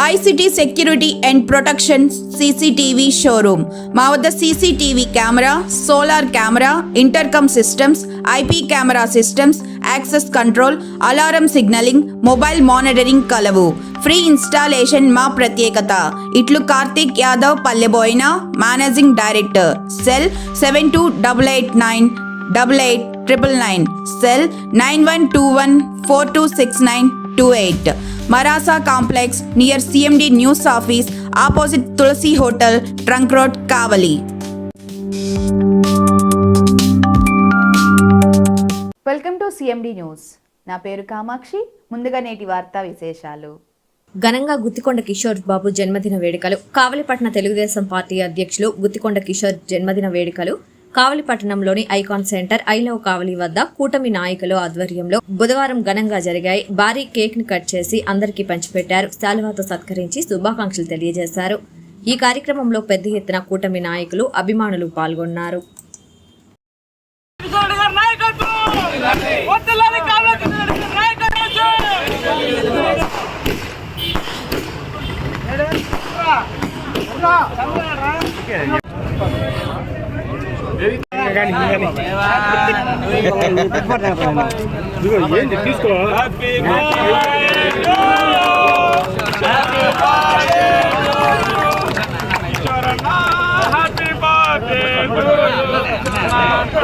ICT Security and Protection CCTV Showroom. మా వద్ద CCTV camera, solar camera, intercom systems, IP camera systems, access control, alarm signalling, mobile monitoring కలవు. Free installation మా ప్రత్యేకత. ఇట్లు Karthik Yadav Palleboina, managing director. Cell 7288988999, cell 9121426928. Marasa Complex near CMD News Office opposite Tulsi Hotel, Trunk Road, Kavali. Welcome to CMD news. నా పేరు కామాక్షి. ముందుగా నేటి వార్తా విశేషాలు. ఘనంగా గుత్తికొండ కిషోర్ బాబు జన్మదిన వేడుకలు. కావలిపట్న తెలుగుదేశం పార్టీ అధ్యక్షులు గుత్తికొండ కిషోర్ జన్మదిన వేడుకలు కావలిపట్టణంలోని ఐకాన్ సెంటర్ ఐ లవ్ కావలి వద్ద కూటమి నాయకుల ఆధ్వర్యంలో బుధవారం ఘనంగా జరిగాయి. భారీ కేక్ ను కట్ చేసి అందరికీ పంచిపెట్టారు. శాలువాతో సత్కరించి శుభాకాంక్షలు తెలియజేశారు. ఈ కార్యక్రమంలో పెద్ద ఎత్తున కూటమి నాయకులు, అభిమానులు పాల్గొన్నారు.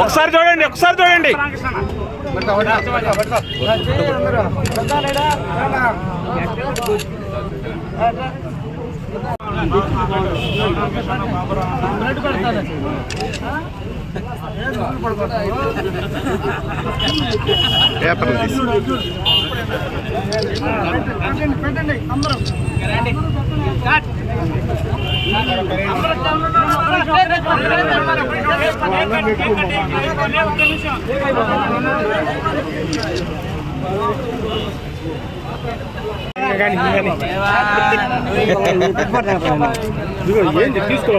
ఒకసారి చూడండి, ఒకసారి చూడండి. తీసుకో.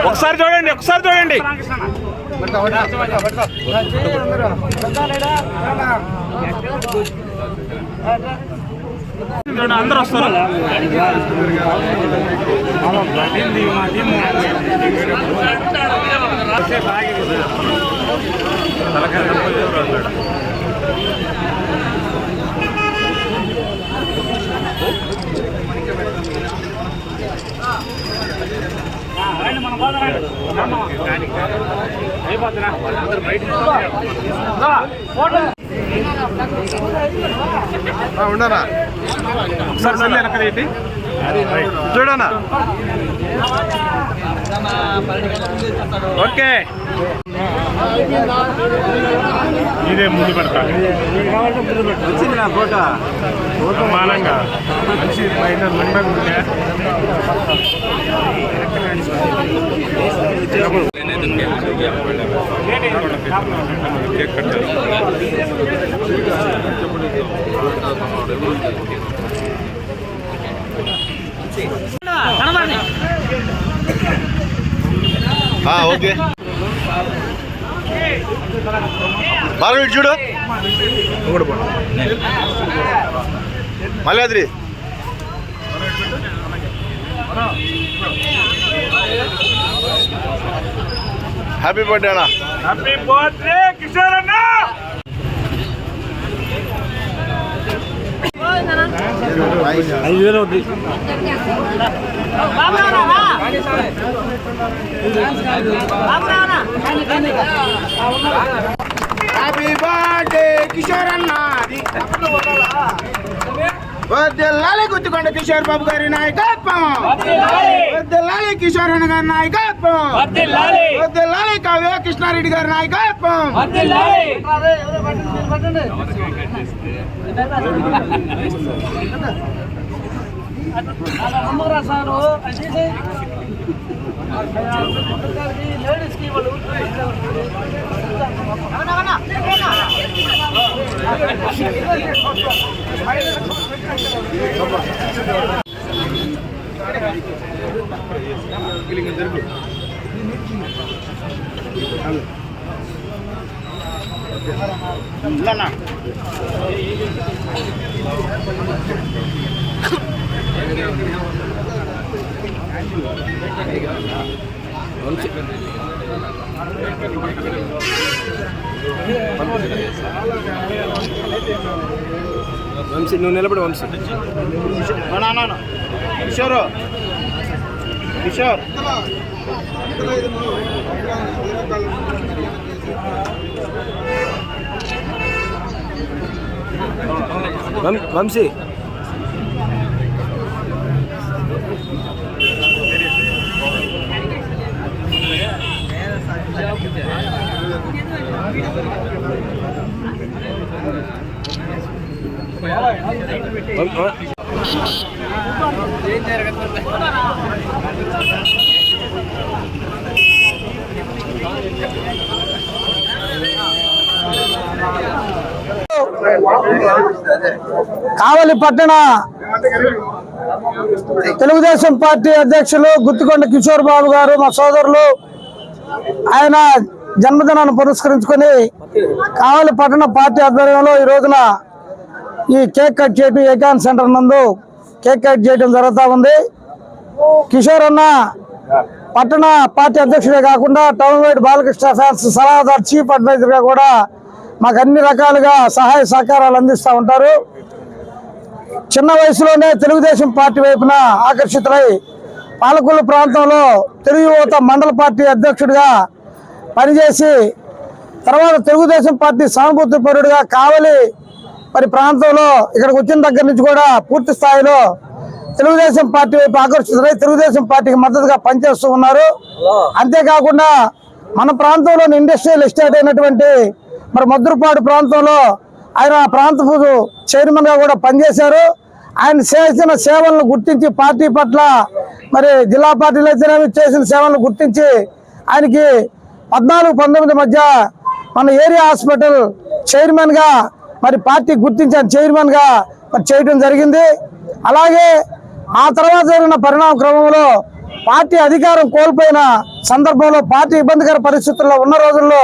ఒకసారి చూడండి, ఒకసారి చూడండి. అందరూ వస్తారు. ఉండనా ఒకసారి సల్లి వెనకదేంటి చూడనా. ఓకే, ఇదే ముందు పెడతాను. వచ్చింది నా ఫోటో మానంగా మనిషి మండగా ఉంటే కేక్ కట్టారు. ఓకే, బాగా చూడు. మల్లాద్రి హ్యాపీ బర్త్డే అన్న. హ్యాపీ బర్త్డే కిషోర్ అన్న. 5,000 అవుతుంది. హ్యాపీ బర్త్డే కిషోర్ అన్న. వద్దెల్లాలి గుత్తికొండ కిషోర్ బాబు గారి నాయకత్వం. వద్దెల్లాలి కిషోర్ అన్న గారి నాయకత్వం. వద్దెల్లాలి కావ్య కృష్ణారెడ్డి గారి నాయకత్వం. వంశీ నువ్వు నిలబడి వంశీ కిషోర్ కిషోర్ వంశీ కావలి పట్టణ తెలుగుదేశం పార్టీ అధ్యక్షులు గుత్తికొండ కిషోర్ బాబు గారు మా సోదరులు ఆయన జన్మదినాన్ని పురస్కరించుకొని కావలి పట్టణ పార్టీ ఆధ్వర్యంలో ఈ రోజున ఈ కేక్ కట్ చేయడం ఏకాన్ సెంటర్ నందు కేక్ కట్ చేయడం జరుగుతూ ఉంది. కిషోర్ అన్న పట్టణ పార్టీ అధ్యక్షుడే కాకుండా టౌన్ వైడ్ బాలకృష్ణ ఫ్యాన్స్ సలహాదారు చీఫ్ అడ్వైజర్గా కూడా మాకు అన్ని రకాలుగా సహాయ సహకారాలు అందిస్తూ ఉంటారు. చిన్న వయసులోనే తెలుగుదేశం పార్టీ వైపున ఆకర్షితులై పాలకొల్లు ప్రాంతంలో తెలుగు యువత మండల పార్టీ అధ్యక్షుడిగా పనిచేసి తర్వాత తెలుగుదేశం పార్టీ సానుభూతి పరుడుగా కావలి మరి ప్రాంతంలో ఇక్కడికి వచ్చిన దగ్గర నుంచి కూడా పూర్తి స్థాయిలో తెలుగుదేశం పార్టీ వైపు ఆకర్షితులై తెలుగుదేశం పార్టీకి మద్దతుగా పనిచేస్తూ ఉన్నారు. అంతేకాకుండా మన ప్రాంతంలోని ఇండస్ట్రియల్ ఎస్టేట్ అయినటువంటి మరి మద్దురుపాడు ప్రాంతంలో ఆయన ప్రాంతపు చైర్మన్ గా కూడా పనిచేశారు. ఆయన చేసిన సేవలను గుర్తించి పార్టీ పట్ల మరి జిల్లా పార్టీలో అయితేనేమి చేసిన సేవలను గుర్తించి ఆయనకి 14-19 మధ్య మన ఏరియా హాస్పిటల్ చైర్మన్ గా మరి పార్టీ గుర్తించిన చైర్మన్ గా మరి చేయడం జరిగింది. అలాగే ఆ తర్వాత జరిగిన పరిణామ క్రమంలో పార్టీ అధికారం కోల్పోయిన సందర్భంలో పార్టీ ఇబ్బందికర పరిస్థితుల్లో ఉన్న రోజుల్లో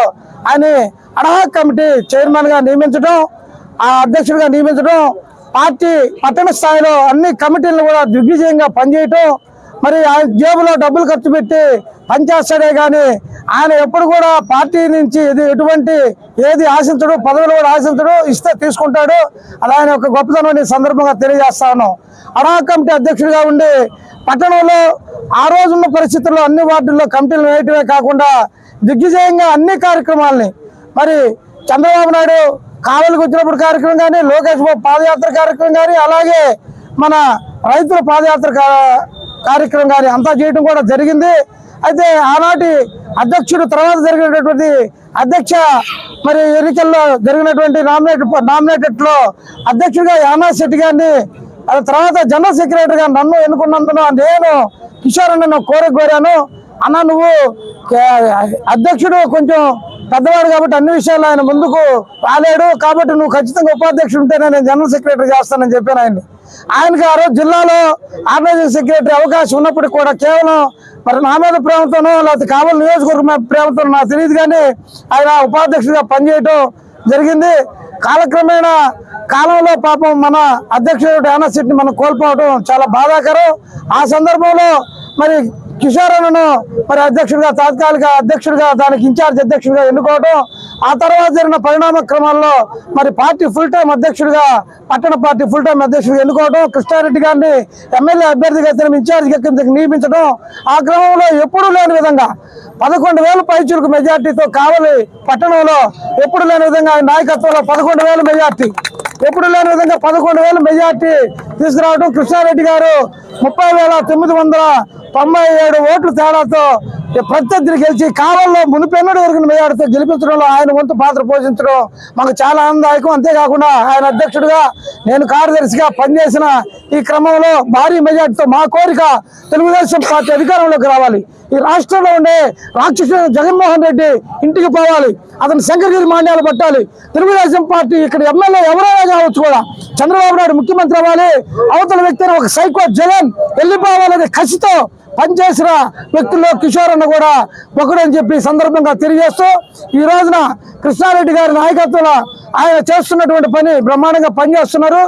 ఆయన అడ్హాక్ కమిటీ చైర్మన్ గా నియమించడం, ఆ అధ్యక్షుడిగా నియమించడం, పార్టీ పట్టణ స్థాయిలో అన్ని కమిటీలను కూడా దిగ్విజయంగా పనిచేయటం, మరి ఆయన జేబులో డబ్బులు ఖర్చు పెట్టి పనిచేస్తాడే కానీ ఆయన ఎప్పుడు కూడా పార్టీ నుంచి ఇది ఎటువంటి ఏది ఆశించడు, పదవులు కూడా ఆశించడు, ఇస్తే తీసుకుంటాడు. అలా ఆయన ఒక గొప్పతనాన్ని సందర్భంగా తెలియజేస్తాను. అడ్హాక్ కమిటీ అధ్యక్షుడిగా ఉండి పట్టణంలో ఆ రోజున్న పరిస్థితుల్లో అన్ని వార్డుల్లో కమిటీలు వేయటమే కాకుండా దిగ్విజయంగా అన్ని కార్యక్రమాలని మరి చంద్రబాబు నాయుడు కావలికి వచ్చినప్పుడు కార్యక్రమం కానీ, లోకేష్ బాబు పాదయాత్ర కార్యక్రమం కానీ, అలాగే మన రైతుల పాదయాత్ర కార్యక్రమం కానీ అంతా చేయడం కూడా జరిగింది. అయితే ఆనాటి అధ్యక్షుడు తర్వాత జరిగినటువంటి అధ్యక్ష మరి ఎన్నికల్లో జరిగినటువంటి నామినేటెడ్ లో అధ్యక్షుడిగా యానా శెట్టి గారిని, తర్వాత జనరల్ సెక్రటరీగా నన్ను ఎన్నుకున్నందున నేను కిషోర్ అన్న కోరాను. అన్న నువ్వు అధ్యక్షుడు కొంచెం పెద్దవాడు కాబట్టి అన్ని విషయాలు ఆయన ముందుకు రాలేడు, కాబట్టి నువ్వు ఖచ్చితంగా ఉపాధ్యక్షుడు ఉంటేనే నేను జనరల్ సెక్రటరీ చేస్తానని చెప్పాను ఆయనకి. ఆ రోజు జిల్లాలో ఆర్గనైజింగ్ సెక్రటరీ అవకాశం ఉన్నప్పటికీ కూడా కేవలం మరి నా మీద ప్రేమతోనో లేకపోతే కావలి నియోజకవర్గం మీద ప్రేమతో నాకు తెలియదు కానీ ఆయన ఉపాధ్యక్షుడిగా పనిచేయటం జరిగింది. కాలక్రమేణా కాలంలో పాపం మన అధ్యక్షుడు యానా శెట్టిని మనం కోల్పోవడం చాలా బాధాకరం. ఆ సందర్భంలో మరి కిషోర్ అన్నను మరి అధ్యక్షుడిగా తాత్కాలిక అధ్యక్షుడిగా దానికి ఇన్ఛార్జ్ అధ్యక్షుడిగా ఎన్నుకోవడం, ఆ తర్వాత జరిగిన పరిణామ క్రమాల్లో మరి పార్టీ ఫుల్ టైం అధ్యక్షుడిగా పట్టణ పార్టీ ఫుల్ టైం అధ్యక్షుడిగా ఎన్నుకోవడం, కృష్ణారెడ్డి గారిని ఎమ్మెల్యే అభ్యర్థిగా నియమించార్జిగా నియమించడం, ఆ క్రమంలో ఎప్పుడూ లేని విధంగా 11,000 పైచులకు మెజార్టీతో కావలి పట్టణంలో ఎప్పుడు లేని విధంగా ఆయన నాయకత్వంలో 11,000 మెజార్టీ ఎప్పుడు లేని విధంగా 11,000 మెజార్టీ తీసుకురావడం, కృష్ణారెడ్డి గారు 30,997 ఓట్ల తేడాతో ప్రత్యర్థిని గెలిచి కావల్లో మునిపెన్నడు వరకు మెజార్టీతో గెలిపించడంలో ఆయన వంతు పాత్ర పోషించడం మాకు చాలా ఆనందదాయకం. అంతేకాకుండా ఆయన అధ్యక్షుడిగా నేను కార్యదర్శిగా పనిచేసిన ఈ క్రమంలో భారీ మెజార్టీతో మా కోరిక తెలుగుదేశం పార్టీ అధికారంలోకి రావాలి. ఈ రాష్ట్రంలో ఉండే రాక్షసుడు జగన్మోహన్ రెడ్డి ఇంటికి పోవాలి, అతను శంకరగిరి మాన్యాలు పట్టాలి. తెలుగుదేశం పార్టీ ఇక్కడ ఎమ్మెల్యే ఎవరైనా కావచ్చు కూడా చంద్రబాబు నాయుడు ముఖ్యమంత్రి అవ్వాలి, అవతల వ్యక్తిని ఒక సైకో జగన్ వెళ్ళిపోవాలనే కసితో పనిచేసిన వ్యక్తుల్లో కిషోర్ అన్న కూడా ఒకడని చెప్పి సందర్భంగా తెలియజేస్తూ ఈ రోజున కృష్ణారెడ్డి గారి నాయకత్వంలో ఆయన చేస్తున్నటువంటి పని బ్రహ్మాండంగా పనిచేస్తున్నారు.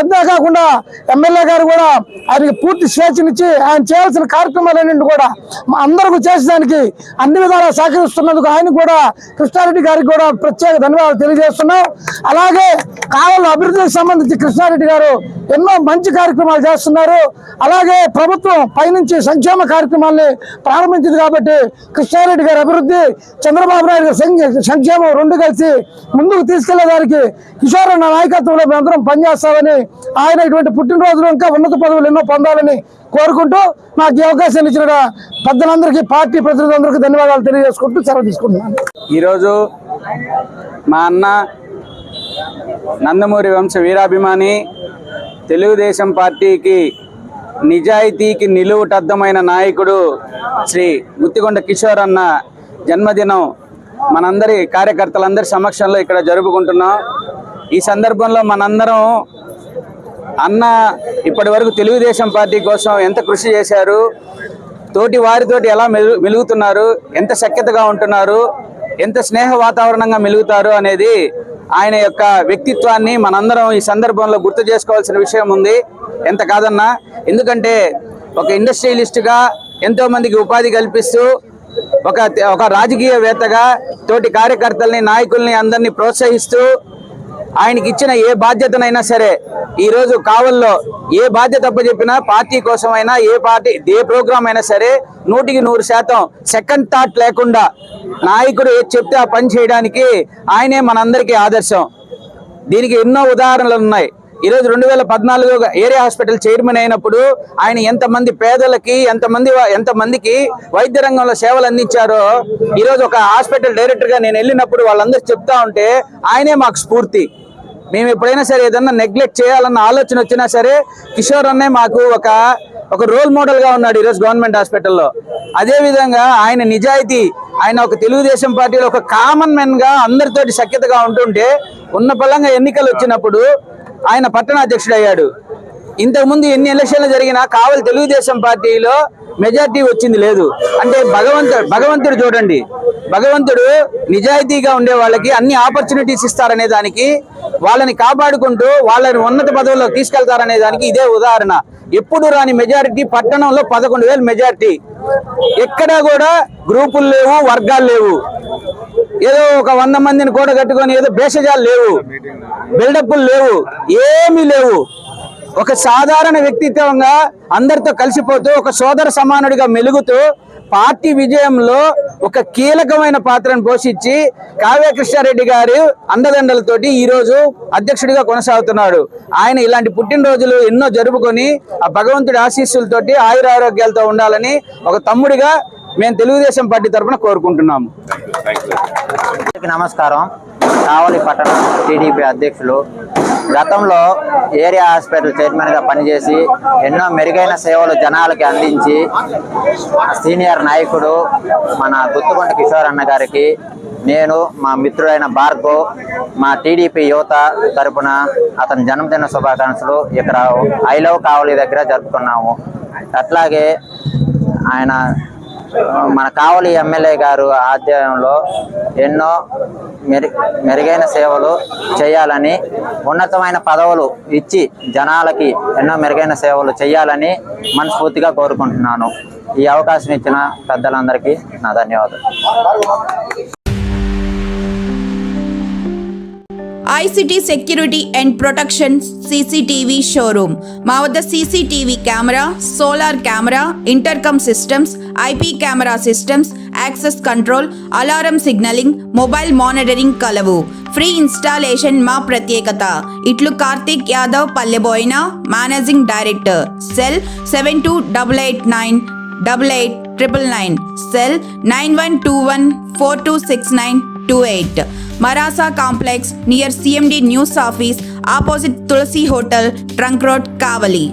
అంతేకాకుండా ఎమ్మెల్యే గారు కూడా ఆయనకి పూర్తి స్వేచ్ఛనిచ్చి ఆయన చేయాల్సిన కార్యక్రమాలన్నింటి కూడా అందరికీ చేసేదానికి అన్ని విధాలా సహకరిస్తున్నందుకు ఆయన కూడా కృష్ణారెడ్డి గారికి కూడా ప్రత్యేక ధన్యవాదాలు తెలియజేస్తున్నాం. అలాగే కావలి అభివృద్ధికి సంబంధించి కృష్ణారెడ్డి గారు ఎన్నో మంచి కార్యక్రమాలు చేస్తున్నారు. అలాగే ప్రభుత్వం పైనుంచి సంక్షేమ కార్యక్రమాల్ని ప్రారంభించింది కాబట్టి కృష్ణారెడ్డి గారి అభివృద్ధి, చంద్రబాబు నాయుడు గారి సంక్షేమం రెండు కలిసి ముందుకు తీసుకెళ్లేదానికి కిషోర్ అన్న నాయకత్వంలో మేమందరం పనిచేస్తామని, ఆయన ఇటువంటి పుట్టినరోజులు ఇంకా ఉన్నత పదవులు ఎన్నో పొందాలని కోరుకుంటూ నాకు ఈ అవకాశం ఇచ్చిన పెద్దలందరికీ, పార్టీ ప్రతినిధులందరికీ ధన్యవాదాలు తెలియజేసుకుంటూ సెలవు తీసుకుంటున్నాను. ఈరోజు మా అన్న నందమూరి వంశ వీరాభిమాని, తెలుగుదేశం పార్టీకి నిజాయితీకి నిలువుటద్దమైన నాయకుడు శ్రీ గుత్తికొండ కిషోర్ అన్న జన్మదినం మనందరి కార్యకర్తలందరి సమక్షంలో ఇక్కడ జరుపుకుంటున్నాం. ఈ సందర్భంలో మనందరం అన్న ఇప్పటి వరకు తెలుగుదేశం పార్టీ కోసం ఎంత కృషి చేశారు, తోటి వారితోటి ఎలా మెలుగుతున్నారు, ఎంత సఖ్యతగా ఉంటున్నారు, ఎంత స్నేహ వాతావరణంగా మెలుగుతారు అనేది ఆయన యొక్క వ్యక్తిత్వాన్ని మనందరం ఈ సందర్భంలో గుర్తు చేసుకోవాల్సిన విషయం ఉంది. ఎంత కాదన్నా, ఎందుకంటే ఒక ఇండస్ట్రియలిస్ట్గా ఎంతో మందికి ఉపాధి కల్పిస్తూ ఒక రాజకీయవేత్తగా తోటి కార్యకర్తల్ని, నాయకుల్ని అందరినీ ప్రోత్సహిస్తూ ఆయనకి ఇచ్చిన ఏ బాధ్యతనైనా సరే ఈరోజు కావల్లో ఏ బాధ్యత అప్పచెప్పినా పార్టీ కోసమైనా ఏ ప్రోగ్రామ్ అయినా సరే 100% సెకండ్ థాట్ లేకుండా నాయకుడు ఏది చెప్తే ఆ పని చేయడానికి ఆయనే మనందరికీ ఆదర్శం. దీనికి ఎన్నో ఉదాహరణలు ఉన్నాయి. ఈరోజు 2014 ఏరియా హాస్పిటల్ చైర్మన్ అయినప్పుడు ఆయన ఎంతమంది పేదలకి ఎంతమందికి వైద్య రంగంలో సేవలు అందించారో ఈరోజు ఒక హాస్పిటల్ డైరెక్టర్గా నేను వెళ్ళినప్పుడు వాళ్ళందరూ చెప్తా ఉంటే ఆయనే మాకు స్ఫూర్తి. మేము ఎప్పుడైనా సరే ఏదన్నా నెగ్లెక్ట్ చేయాలన్న ఆలోచన వచ్చినా సరే కిషోర్ అన్నే మాకు ఒక రోల్ మోడల్గా ఉన్నాడు ఈరోజు గవర్నమెంట్ హాస్పిటల్లో. అదేవిధంగా ఆయన నిజాయితీ, ఆయన ఒక తెలుగుదేశం పార్టీలో ఒక కామన్ మెన్గా అందరితోటి సఖ్యతగా ఉంటుంటే ఉన్న పలంగా ఎన్నికలు వచ్చినప్పుడు ఆయన పట్టణాధ్యక్షుడు అయ్యాడు. ఇంతకుముందు ఎన్ని ఎలక్షన్లు జరిగినా కావలి తెలుగుదేశం పార్టీలో మెజార్టీ వచ్చింది లేదు. అంటే భగవంతుడు చూడండి, భగవంతుడు నిజాయితీగా ఉండే వాళ్ళకి అన్ని ఆపర్చునిటీస్ ఇస్తారనే దానికి, వాళ్ళని కాపాడుకుంటూ వాళ్ళని ఉన్నత పదవుల్లో తీసుకెళ్తారనే దానికి ఇదే ఉదాహరణ. ఎప్పుడు రాని మెజారిటీ పట్టణంలో 11,000 మెజారిటీ. ఎక్కడా కూడా గ్రూపులు లేవు, వర్గాలు లేవు. ఏదో ఒక 100 మందిని కూడా కట్టుకొని ఏదో భేషజాలు లేవు, బిల్డప్లు లేవు, ఏమీ లేవు. ఒక సాధారణ వ్యక్తిత్వంగా అందరితో కలిసిపోతూ ఒక సోదర సమానుడిగా మెలుగుతూ పార్టీ విజయంలో ఒక కీలకమైన పాత్రను పోషించి కావ్య కృష్ణారెడ్డి గారి అండదండలతోటి ఈరోజు అధ్యక్షుడిగా కొనసాగుతున్నాడు. ఆయన ఇలాంటి పుట్టినరోజులు ఎన్నో జరుపుకొని ఆ భగవంతుడి ఆశీస్సులతోటి ఆయురారోగ్యాలతో ఉండాలని ఒక తమ్ముడిగా మేము తెలుగుదేశం పార్టీ తరఫున కోరుకుంటున్నాము. నమస్కారం. కావలి పట్టణ టీడీపీ అధ్యక్షులు, గతంలో ఏరియా హాస్పిటల్ చైర్మన్గా పనిచేసి ఎన్నో మెరుగైన సేవలు జనాలకి అందించి సీనియర్ నాయకుడు మన గుత్తికొండ కిషోర్ అన్న గారికి నేను, మా మిత్రుడైన భార్గవ్, మా టీడీపీ యువత తరపున అతని జన్మదిన శుభాకాంక్షలు ఇక్కడ ఐ లవ్ కావలి దగ్గర జరుపుకున్నాము. అట్లాగే ఆయన మన కావలి ఎమ్మెల్యే గారు ఆధ్వర్యంలో ఎన్నో మెరుగైన సేవలు చేయాలని, ఉన్నతమైన పదవులు ఇచ్చి జనాలకి ఎన్నో మెరుగైన సేవలు చేయాలని మనస్ఫూర్తిగా కోరుకుంటున్నాను. ఈ అవకాశం ఇచ్చిన పెద్దలందరికీ నా ధన్యవాదాలు. ICT security and protection CCTV showroom. మా వద్ద CCTV camera, solar camera, intercom systems, IP camera systems, access control, alarm signalling, mobile monitoring కలవు. ఫ్రీ ఇన్స్టాలేషన్ మా ప్రత్యేకత. ఇట్లు Karthik Yadav, Palleboina, managing director. Cell 7288988999, cell 9121426928. Marasa Complex near CMD News Office, opposite Tulsi Hotel, Trunk Road, Kavali.